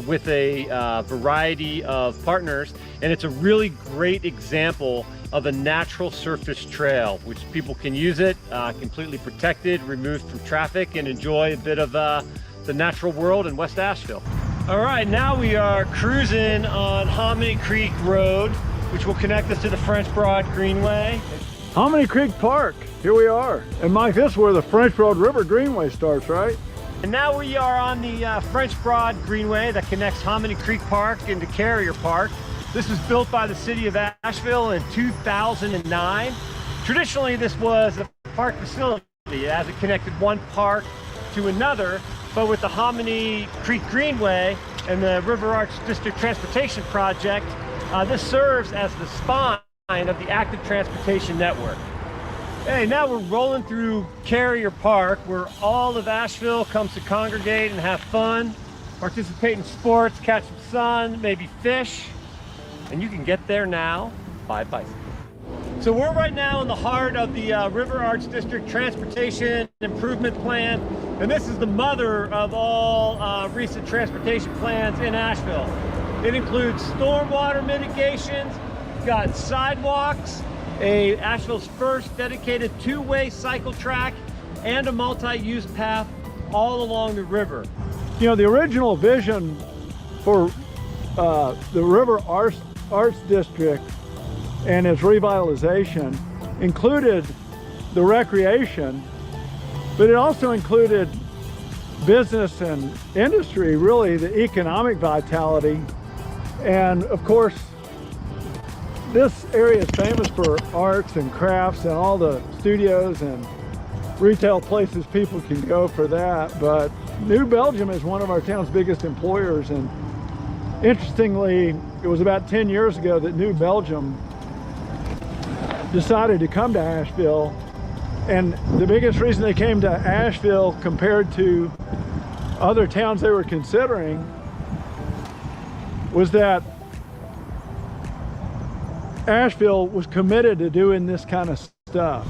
[SPEAKER 13] with a variety of partners, and it's a really great example of a natural surface trail, which people can use it, completely protected, removed from traffic, and enjoy a bit of the natural world in West Asheville. All right, now we are cruising on Hominy Creek Road, which will connect us to the French Broad Greenway.
[SPEAKER 12] Hominy Creek Park, here we are. And Mike, this is where the French Broad River Greenway starts, right?
[SPEAKER 13] And now we are on the French Broad Greenway that connects Hominy Creek Park into Carrier Park. This was built by the city of Asheville in 2009. Traditionally, this was a park facility as it connected one park to another, but with the Hominy Creek Greenway and the River Arts District Transportation Project, this serves as the spine of the active transportation network. Hey, now we're rolling through Carrier Park, where all of Asheville comes to congregate and have fun, participate in sports, catch some sun, maybe fish. And you can get there now by bicycle. So we're right now in the heart of the River Arts District Transportation Improvement Plan, and this is the mother of all recent transportation plans in Asheville. It includes stormwater mitigations, we've got sidewalks, Asheville's first dedicated two-way cycle track, and a multi-use path all along the river.
[SPEAKER 12] You know, the original vision for the River Arts District and its revitalization included the recreation, but it also included business and industry, really the economic vitality. And of course, this area is famous for arts and crafts and all the studios and retail places people can go for that. But New Belgium is one of our town's biggest employers, and interestingly, it was about 10 years ago that New Belgium decided to come to Asheville, and the biggest reason they came to Asheville compared to other towns they were considering was that Asheville was committed to doing this kind of stuff.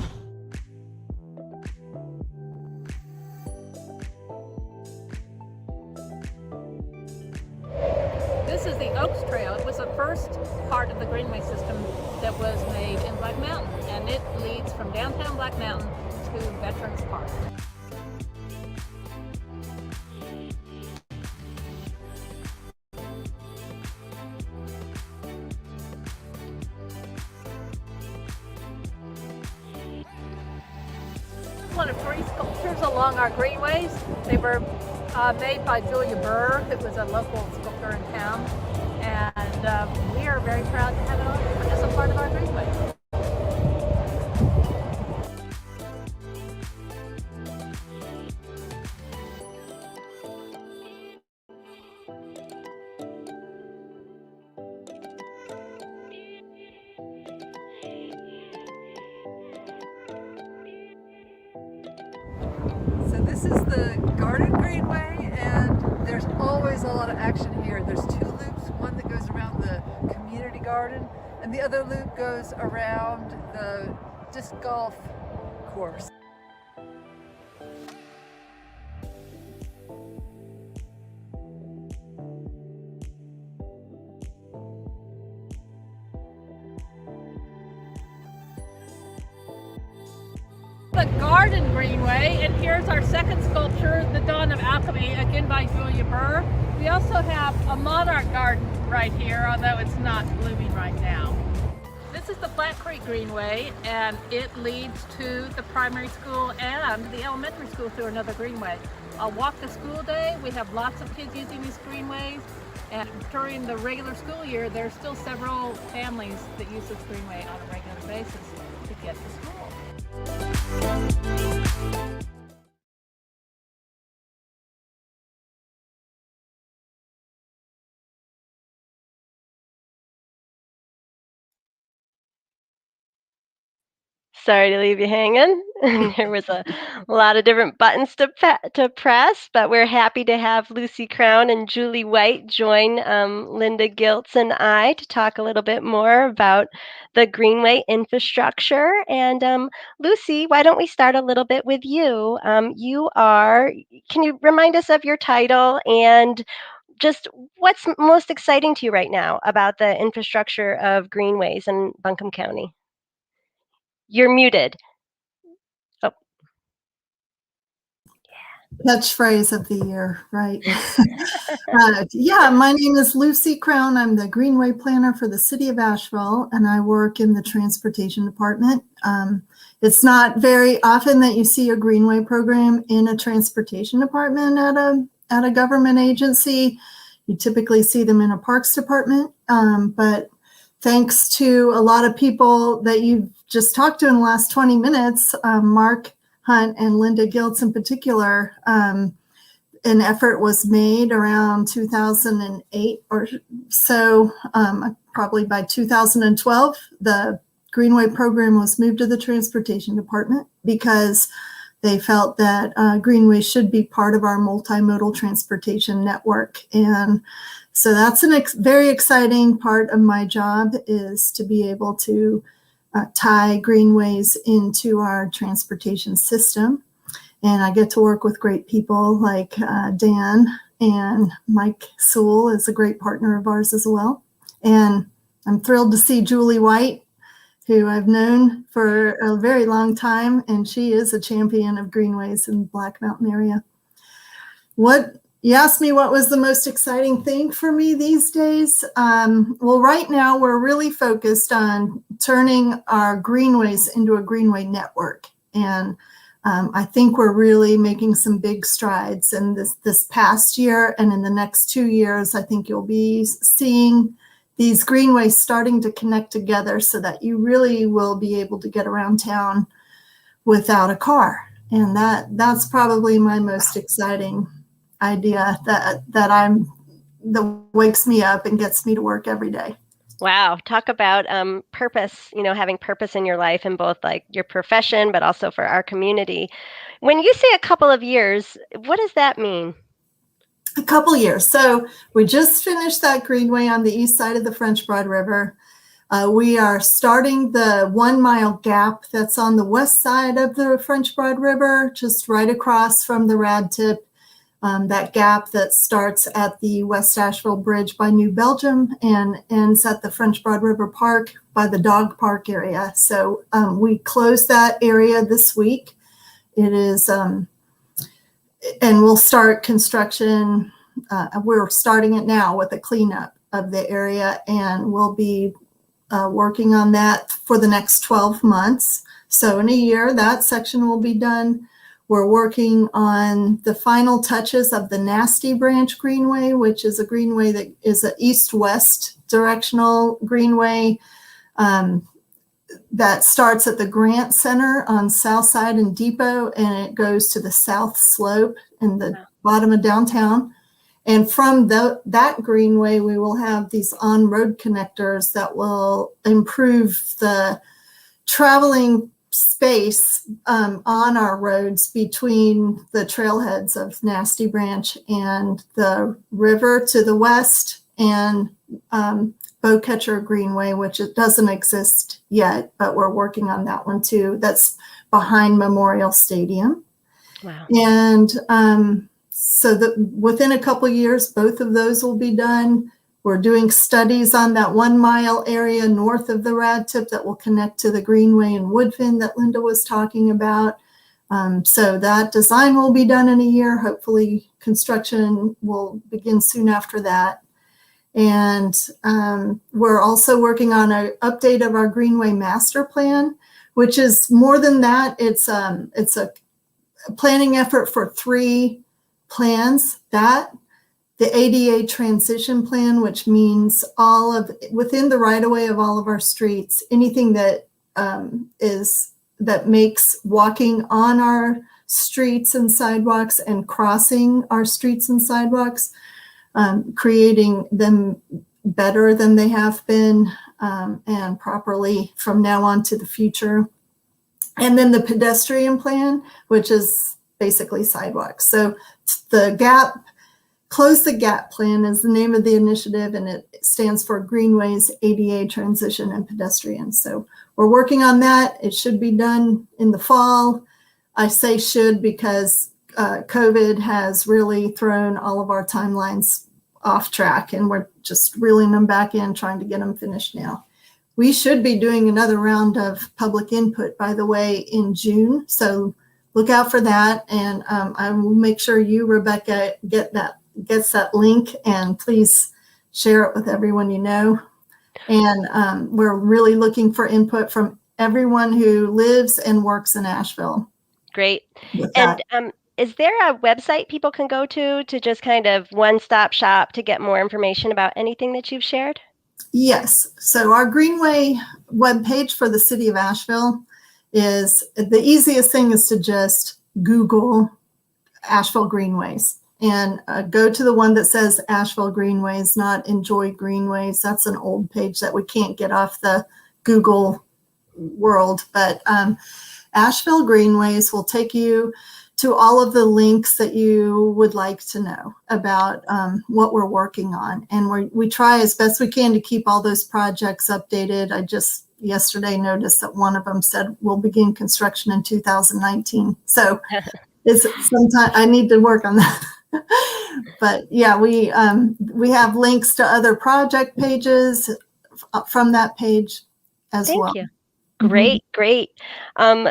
[SPEAKER 14] This is the Oaks Trail. It was the first part of the Greenway system that was made in Black Mountain, and it leads from downtown Black Mountain to Veterans Park. One of three sculptures along our greenways. They were made by Julia Burr, who was a local sculptor in town, and we are very proud to have it on as a part of our greenway.
[SPEAKER 15] So this is the Garden Greenway, and there's always a lot of action here. There's two loops, one that goes around the community garden, and the other loop goes around the disc golf course.
[SPEAKER 14] The Garden Greenway, and here's our second sculpture, The Dawn of Alchemy, again by Julia Burr. We also have a monarch garden right here, although it's not blooming right now. This is the Flat Creek Greenway, and it leads to the primary school and the elementary school through another greenway. A walk to school day, we have lots of kids using these greenways, and during the regular school year, there's still several families that use this greenway on a regular basis to get to school.
[SPEAKER 1] Sorry to leave you hanging. There was a lot of different buttons to press, but we're happy to have Lucy Crown and Julie White join Linda Giltz and I to talk a little bit more about the Greenway infrastructure. And Lucy, why don't we start a little bit with you? Can you remind us of your title and just what's most exciting to you right now about the infrastructure of greenways in Buncombe County? You're muted. Oh.
[SPEAKER 16] Catchphrase of the year, right? Yeah, my name is Lucy Crown. I'm the Greenway Planner for the City of Asheville, and I work in the Transportation Department. It's not very often that you see a Greenway program in a Transportation Department at a government agency. You typically see them in a Parks Department, but thanks to a lot of people that you've just talked to in the last 20 minutes, Mark Hunt and Linda Giltz in particular, an effort was made around 2008 or so. Probably by 2012, the Greenway program was moved to the Transportation Department because they felt that Greenway should be part of our multimodal transportation network. And so that's a very exciting part of my job, is to be able to tie greenways into our transportation system. And I get to work with great people like Dan, and Mike Sewell is a great partner of ours as well. And I'm thrilled to see Julie White, who I've known for a very long time, and she is a champion of greenways in the Black Mountain area. You asked me what was the most exciting thing for me these days. Well, right now we're really focused on turning our greenways into a greenway network. And I think we're really making some big strides. And this past year and in the next 2 years, I think you'll be seeing these greenways starting to connect together so that you really will be able to get around town without a car. And that's probably my most exciting idea that wakes me up and gets me to work every day.
[SPEAKER 1] Wow. Talk about purpose, having purpose in your life in both like your profession, but also for our community. When you say a couple of years, what does that mean?
[SPEAKER 16] A couple years. So we just finished that greenway on the east side of the French Broad River. We are starting the 1 mile gap that's on the west side of the French Broad River, just right across from the rad tip. That gap that starts at the West Asheville Bridge by New Belgium and ends at the French Broad River Park by the dog park area. So we closed that area this week. It is, and we'll start construction. We're starting it now with a cleanup of the area, and we'll be working on that for the next 12 months. So in a year, that section will be done. We're working on the final touches of the Nasty Branch Greenway, which is a greenway that is an east-west directional greenway that starts at the Grant Center on South Side and Depot, and it goes to the south slope in the bottom of downtown. And from that greenway, we will have these on-road connectors that will improve the traveling space on our roads between the trailheads of Nasty Branch and the river to the west, and Bowcatcher Greenway, which it doesn't exist yet, but we're working on that one too. That's behind Memorial Stadium.
[SPEAKER 1] Wow.
[SPEAKER 16] And so that within a couple of years, both of those will be done. We're doing studies on that 1 mile area north of the rad tip that will connect to the Greenway and Woodfin that Linda was talking about. So that design will be done in a year. Hopefully construction will begin soon after that. And we're also working on an update of our Greenway master plan, which is more than that. It's a planning effort for 3 plans. That the ADA transition plan, which means all of within the right of way of all of our streets, anything that that makes walking on our streets and sidewalks and crossing our streets and sidewalks, creating them better than they have been and properly from now on to the future. And then the pedestrian plan, which is basically sidewalks. So the gap, Close the Gap Plan is the name of the initiative, and it stands for Greenways, ADA Transition, and Pedestrians. So we're working on that. It should be done in the fall. I say should because COVID has really thrown all of our timelines off track, and we're just reeling them back in, trying to get them finished now. We should be doing another round of public input, by the way, in June. So look out for that, and I will make sure you, Rebecca, gets that link, and please share it with everyone you know. And we're really looking for input from everyone who lives and works in Asheville.
[SPEAKER 1] Great. And is there a website people can go to just kind of one-stop shop to get more information about anything that you've shared?
[SPEAKER 16] Yes. So our Greenway webpage for the city of Asheville is the easiest thing is to just Google Asheville Greenways and go to the one that says Asheville Greenways, not Enjoy Greenways. That's an old page that we can't get off the Google world. But Asheville Greenways will take you to all of the links that you would like to know about what we're working on. And we try as best we can to keep all those projects updated. I just yesterday noticed that one of them said we'll begin construction in 2019. So it's sometime I need to work on that. But yeah, we have links to other project pages from that page as well.
[SPEAKER 1] Thank you. Great, great.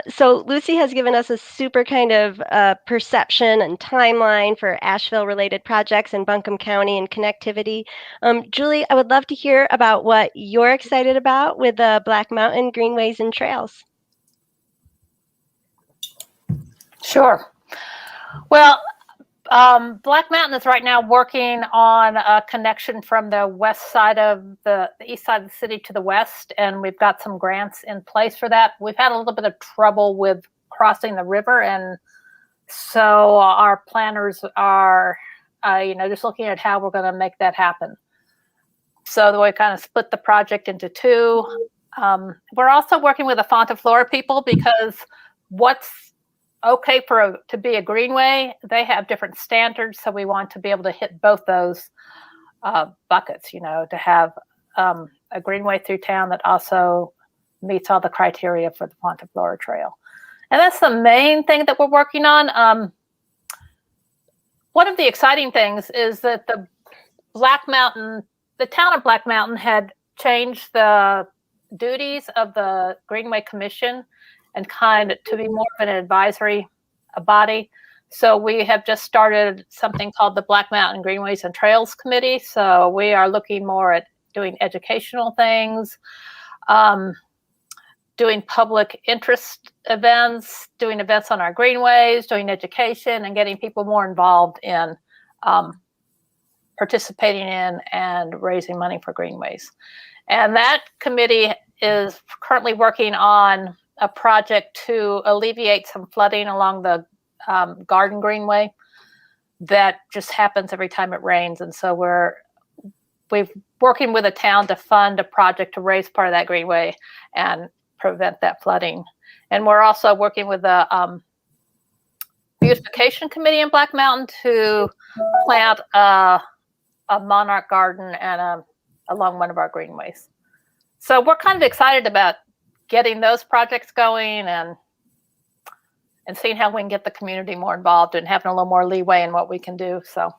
[SPEAKER 1] So Lucy has given us a super kind of perception and timeline for Asheville-related projects in Buncombe County and connectivity. Julie, I would love to hear about what you're excited about with the Black Mountain Greenways and Trails.
[SPEAKER 17] Sure. Well, Black Mountain is right now working on a connection from the west side of the east side of the city to the west, and we've got some grants in place for that. We've had a little bit of trouble with crossing the river, and so our planners are, just looking at how we're going to make that happen. So we kind of split the project into 2. We're also working with the Fontaflora people because what's okay to be a greenway, they have different standards, so we want to be able to hit both those buckets, to have a greenway through town that also meets all the criteria for the Fontaflora Trail. And that's the main thing that we're working on. One of the exciting things is that the town of Black Mountain had changed the duties of the Greenway Commission and kind of to be more of an advisory body. So we have just started something called the Black Mountain Greenways and Trails Committee. So we are looking more at doing educational things, doing public interest events, doing events on our greenways, doing education, and getting people more involved in participating in and raising money for greenways. And that committee is currently working on a project to alleviate some flooding along the Garden Greenway that just happens every time it rains. And so we're working with a town to fund a project to raise part of that greenway and prevent that flooding. And we're also working with the beautification committee in Black Mountain to plant a monarch garden and along one of our greenways. So we're kind of excited about getting those projects going and seeing how we can get the community more involved and having a little more leeway in what we can do. So.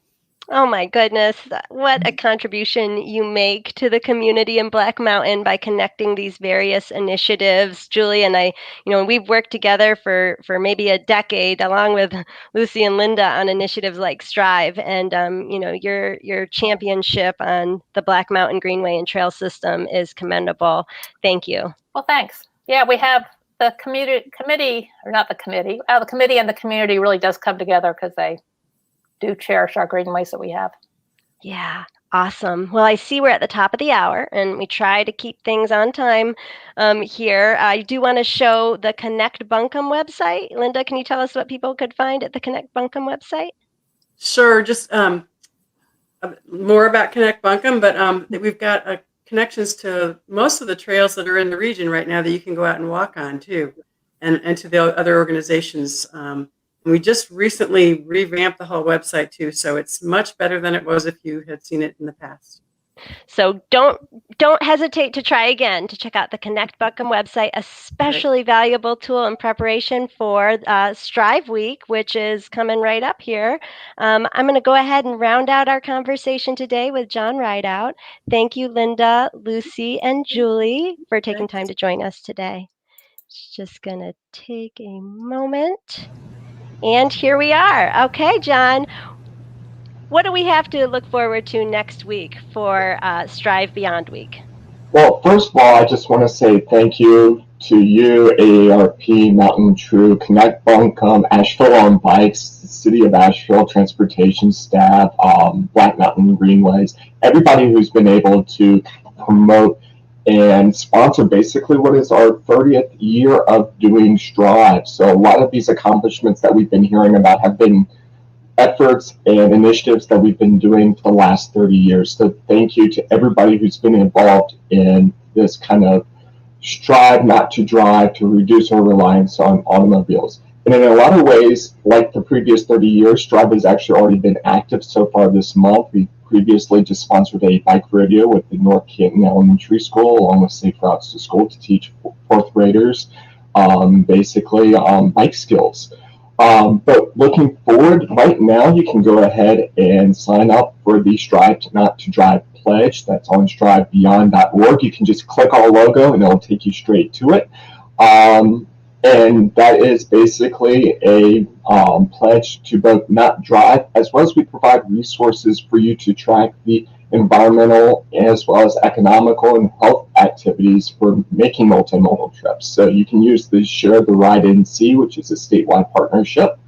[SPEAKER 1] Oh my goodness, what a contribution you make to the community in Black Mountain by connecting these various initiatives. Julie and I, we've worked together for maybe a decade along with Lucy and Linda on initiatives like Strive, and your championship on the Black Mountain Greenway and Trail System is commendable. Thank you.
[SPEAKER 17] Well, thanks. Yeah, we have the committee and the community really does come together because they do cherish our greenways that we have.
[SPEAKER 1] Yeah, awesome. Well, I see we're at the top of the hour, and we try to keep things on time here. I do want to show the Connect Buncombe website. Linda, can you tell us what people could find at the Connect Buncombe website?
[SPEAKER 11] Sure, just more about Connect Buncombe, but we've got connections to most of the trails that are in the region right now that you can go out and walk on too, and to the other organizations. We just recently revamped the whole website too, so it's much better than it was if you had seen it in the past.
[SPEAKER 1] So don't hesitate to try again to check out the Connect Buncombe website, especially valuable tool in preparation for Strive Week, which is coming right up here. I'm going to go ahead and round out our conversation today with John Rideout. Thank you, Linda, Lucy, and Julie for taking time to join us today. Just going to take a moment. And here we are. Okay, John, what do we have to look forward to next week for Strive Beyond Week?
[SPEAKER 18] Well, first of all, I just want to say thank you to you, AARP, Mountain True, Connect Buncombe, Asheville on Bikes, the City of Asheville, transportation staff, Black Mountain Greenways, everybody who's been able to promote and sponsor basically what is our 30th year of doing Strive. So a lot of these accomplishments that we've been hearing about have been efforts and initiatives that we've been doing for the last 30 years. So thank you to everybody who's been involved in this kind of strive not to drive to reduce our reliance on automobiles. And in a lot of ways, like the previous 30 years, Strive has actually already been active so far this month. We previously just sponsored a bike rodeo with the North Canton Elementary School, along with Safe Routes to School, to teach fourth graders basically bike skills. But looking forward, right now, you can go ahead and sign up for the Strive Not to Drive pledge. That's on strivebeyond.org. You can just click our logo and it'll take you straight to it. And that is basically a pledge to both not drive, as well as we provide resources for you to track the environmental as well as economical and health activities for making multimodal trips. So you can use the Share the Ride NC, which is a statewide partnership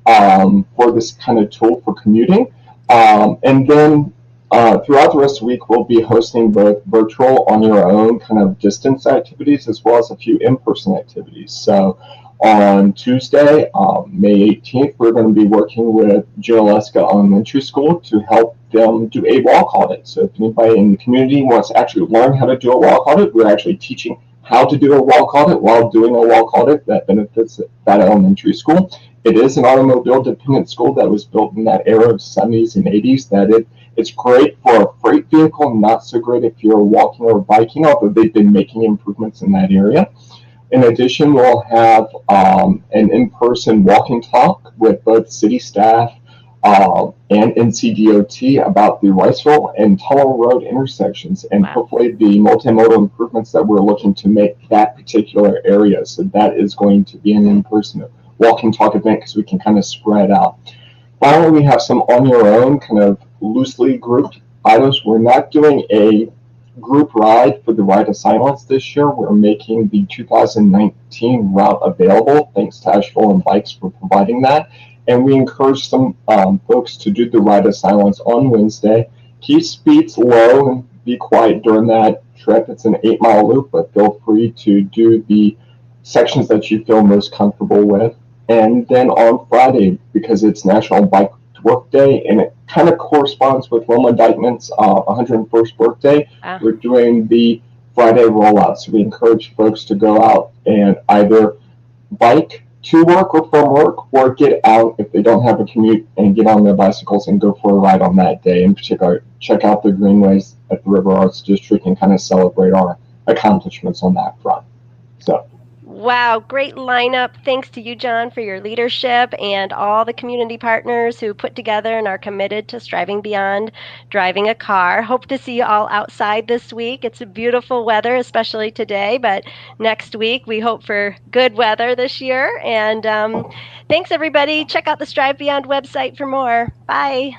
[SPEAKER 18] for this kind of tool for commuting. And then throughout the rest of the week, we'll be hosting both virtual on your own kind of distance activities as well as a few in-person activities. So on Tuesday, May 18th, we're going to be working with Junaluska Elementary School to help them do a walk audit. So if anybody in the community wants to actually learn how to do a walk audit, we're actually teaching how to do a walk audit while doing a walk audit that benefits that elementary school. It is an automobile-dependent school that was built in that era of 70s and 80s. It's great for a freight vehicle, not so great if you're walking or biking, although they've been making improvements in that area. In addition, we'll have an in-person walking talk with both city staff and NCDOT about the Riceville and Tunnel Road intersections, and hopefully the multimodal improvements that we're looking to make that particular area. So that is going to be an in-person walking talk event because we can kind of spread out. Finally, we have some on your own kind of loosely grouped items. We're not doing a group ride for the Ride of Silence this year. We're making the 2019 route available, thanks to Asheville and Bikes for providing that. And we encourage some folks to do the Ride of Silence on Wednesday. Keep speeds low and be quiet during that trip. It's an 8-mile loop, but feel free to do the sections that you feel most comfortable with. And then on Friday, because it's National Bike to Work Day, and it kind of corresponds with Wilma Dykeman's 101st birthday, we're doing the Friday rollout. So we encourage folks to go out and either bike to work or from work, or get out if they don't have a commute and get on their bicycles and go for a ride on that day. In particular, check out the greenways at the River Arts District and kind of celebrate our accomplishments on that front. So.
[SPEAKER 1] Wow, great lineup. Thanks to you, John, for your leadership and all the community partners who put together and are committed to striving beyond driving a car. Hope to see you all outside this week. It's a beautiful weather, especially today, but next week we hope for good weather this year. And thanks, everybody. Check out the Strive Beyond website for more. Bye.